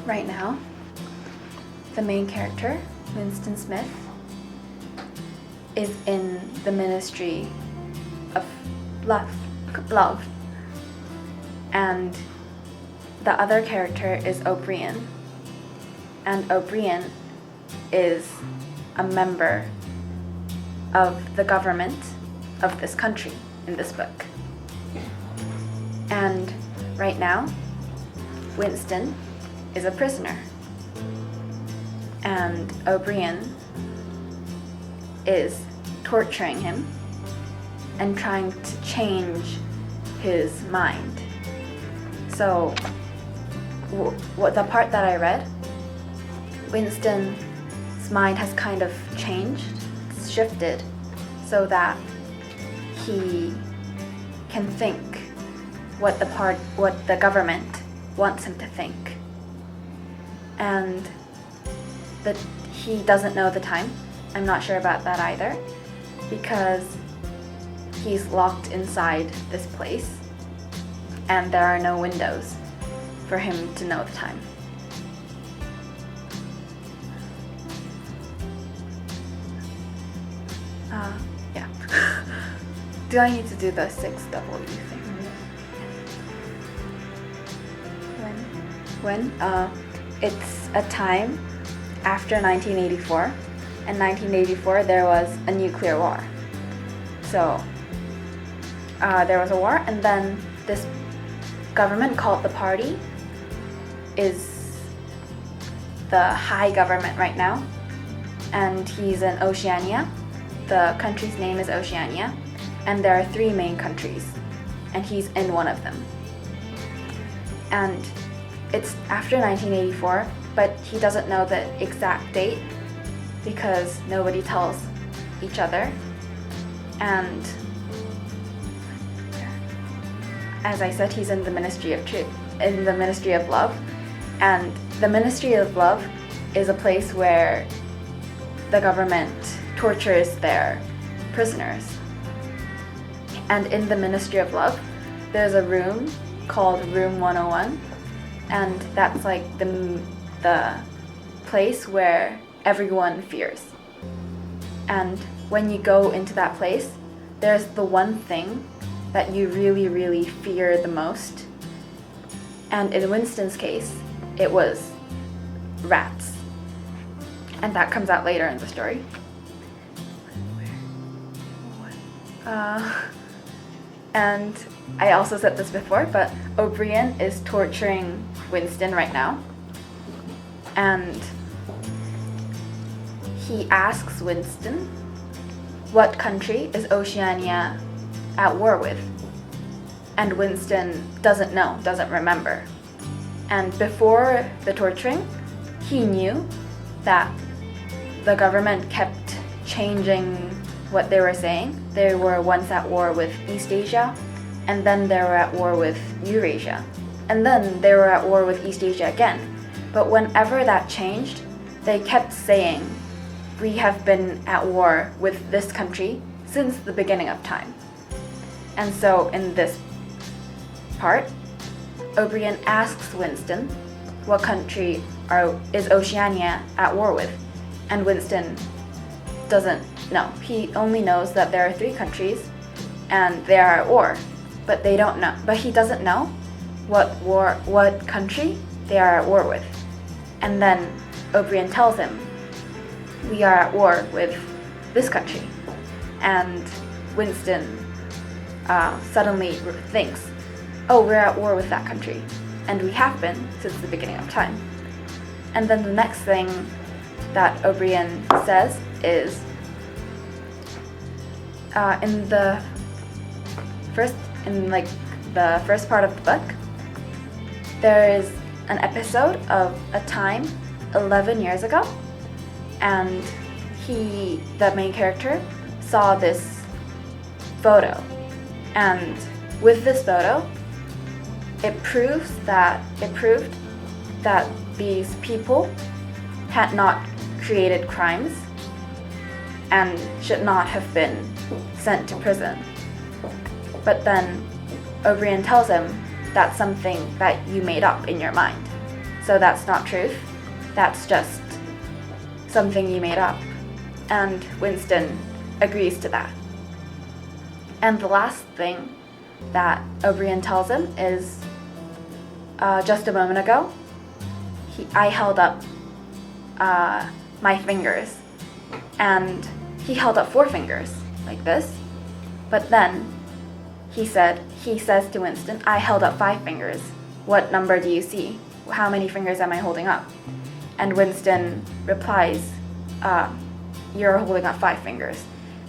Right now, the main character, Winston Smith, is in the Ministry of Love. And the other character is O'Brien. And O'Brien is a member of the government of this country in this book. And right now, Winston is a prisoner. And O'Brien is torturing him and trying to change his mind. So, what the part that I read, Winston's mind has kind of changed, shifted, so that he can think what the government wants him to think. And that he doesn't know the time. I'm not sure about that either, because he's locked inside this place and there are no windows for him to know the time. Yeah. Do I need to do the 6W thing? When? It's a time after 1984. In 1984, there was a nuclear war. So, there was a war, and then this government called the party is the high government right now, and he's in Oceania. The country's name is Oceania, and there are 3 main countries, and he's in one of them. And it's after 1984, but he doesn't know the exact date because nobody tells each other. And as I said, he's in the Ministry of Love, and the Ministry of Love is a place where the government tortures their prisoners. And in the Ministry of Love, there's a room called Room 101, and that's like the place where everyone fears. And when you go into that place, there's the one thing that you really, really fear the most. And in Winston's case, it was rats. And that comes out later in the story. And I also said this before, but O'Brien is torturing Winston right now. And he asks Winston, what country is Oceania at war with? And Winston doesn't know, doesn't remember. And before the torturing, he knew that the government kept changing what they were saying. They were once at war with East Asia, and then they were at war with Eurasia, and then they were at war with East Asia again. But whenever that changed, they kept saying, we have been at war with this country since the beginning of time. And so in this part, O'Brien asks Winston, what country is Oceania at war with? And Winston doesn't know. He only knows that there are 3 countries and they are at war, but they don't know. But he doesn't know what country they are at war with. And then O'Brien tells him, we are at war with this country. And Winston suddenly thinks, oh, we're at war with that country. And we have been since the beginning of time. And then the next thing that O'Brien says is, in the first part of the book, there is an episode of a time 11 years ago, and the main character, saw this photo. And with this photo, it proved that these people had not created crimes, and should not have been sent to prison. But then O'Brien tells him that's something that you made up in your mind. So that's not truth, that's just something you made up. And Winston agrees to that. And the last thing that O'Brien tells him is, just a moment ago, I held up my fingers, and he held up 4 fingers, like this. But then he says to Winston, I held up 5 fingers. What number do you see? How many fingers am I holding up? And Winston replies, you're holding up 5 fingers.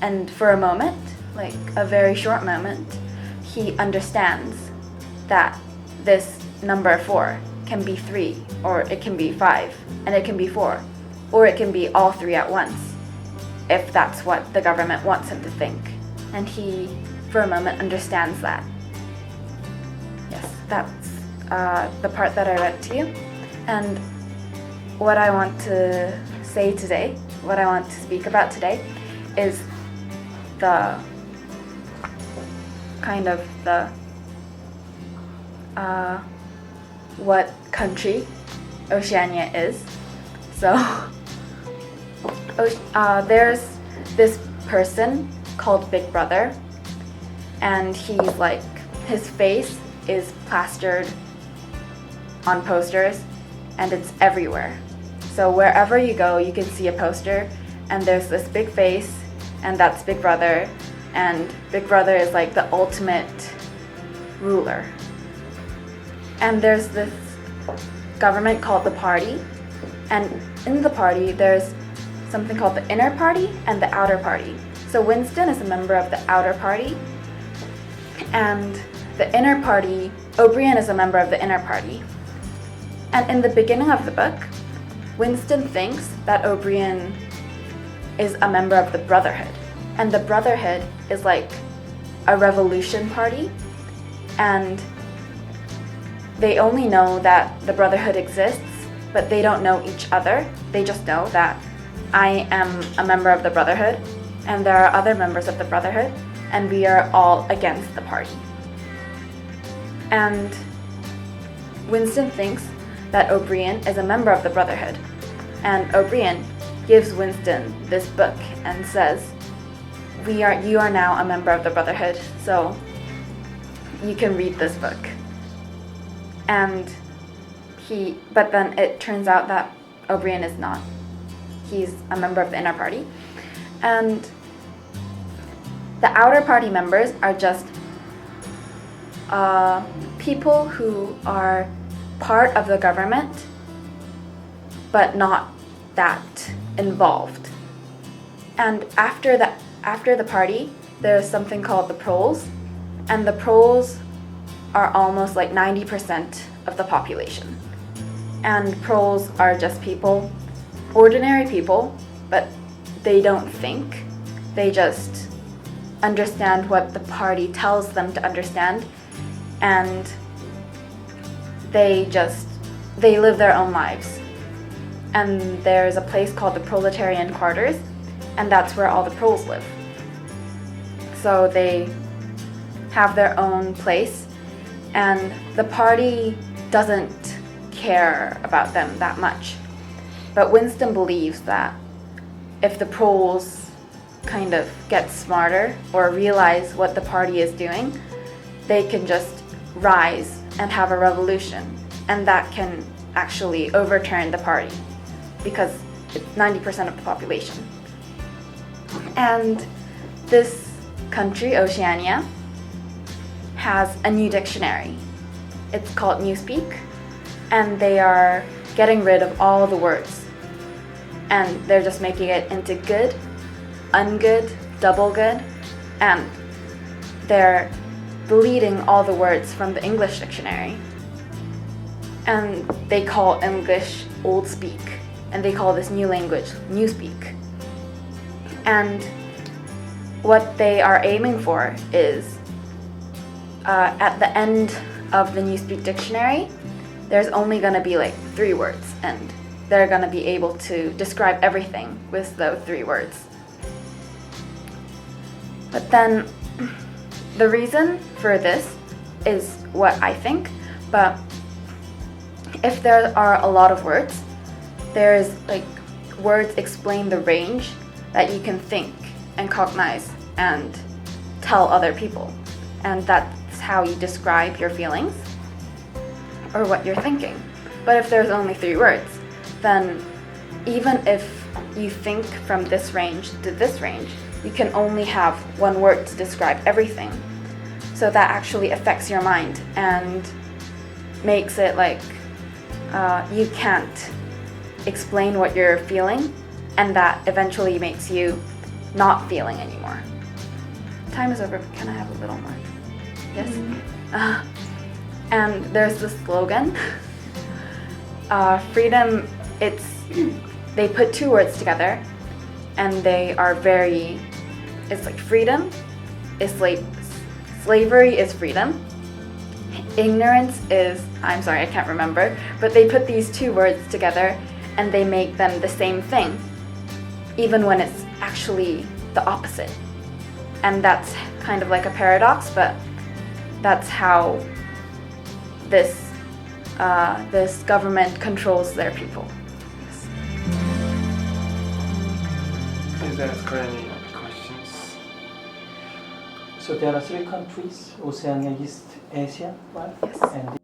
And for a moment, like a very short moment, he understands that this number 4 can be 3, or it can be 5, and it can be 4, or it can be all 3 at once, if that's what the government wants him to think. And he, for a moment, understands that. Yes, that's the part that I read to you. And what I want to say today, what I want to speak about today, is the kind of the what country Oceania is. So there's this person called Big Brother, and he's like, his face is plastered on posters, and it's everywhere. So wherever you go, you can see a poster, and there's this big face, and that's Big Brother, and Big Brother is like the ultimate ruler. And there's this government called the Party, and in the Party there's something called the Inner Party and the Outer Party. So Winston is a member of the Outer Party, and the Inner Party, O'Brien is a member of the Inner Party. And in the beginning of the book, Winston thinks that O'Brien is a member of the Brotherhood, and the Brotherhood is like a revolution party, and they only know that the Brotherhood exists, but they don't know each other. They just know that I am a member of the Brotherhood, and there are other members of the Brotherhood, and we are all against the party. And Winston thinks that O'Brien is a member of the Brotherhood, and O'Brien gives Winston this book and says, you are now a member of the Brotherhood, so you can read this book. But then it turns out that O'Brien is not. He's a member of the Inner Party. And the Outer Party members are just people who are part of the government, but not that involved. And after the party, there's something called the proles, and the proles are almost like 90% of the population. And proles are just people, ordinary people, but they don't think. They just understand what the party tells them to understand, and they live their own lives. And there's a place called the proletarian quarters, and that's where all the proles live. So they have their own place, and the party doesn't care about them that much. But Winston believes that if the proles kind of get smarter or realize what the party is doing, they can just rise and have a revolution, and that can actually overturn the party because it's 90% of the population. And this country, Oceania, has a new dictionary. It's called Newspeak, and they are getting rid of all the words, and they're just making it into good, ungood, double good, and they're deleting all the words from the English dictionary. And they call English old speak, and they call this new language Newspeak. And what they are aiming for is at the end of the Newspeak dictionary, there's only going to be like 3 words, and they're going to be able to describe everything with those 3 words. But then the reason for this is what I think, but if there are a lot of words, there's like words explain the range that you can think and cognize and tell other people, and that's how you describe your feelings or what you're thinking. But if there's only 3 words, then even if you think from this range to this range, you can only have 1 word to describe everything. So that actually affects your mind and makes it like you can't explain what you're feeling, and that eventually makes you not feeling anymore. Time is over. Can I have a little more? Yes? And there's the slogan. Freedom, they put 2 words together, and they are it's like freedom is slavery is freedom. Ignorance is, I'm sorry, I can't remember, but they put these 2 words together and they make them the same thing, even when it's actually the opposite. And that's kind of like a paradox, but that's how this government controls their people. Yes. Is there any questions? So there are 3 countries: Oceania, East Asia, right? Yes. And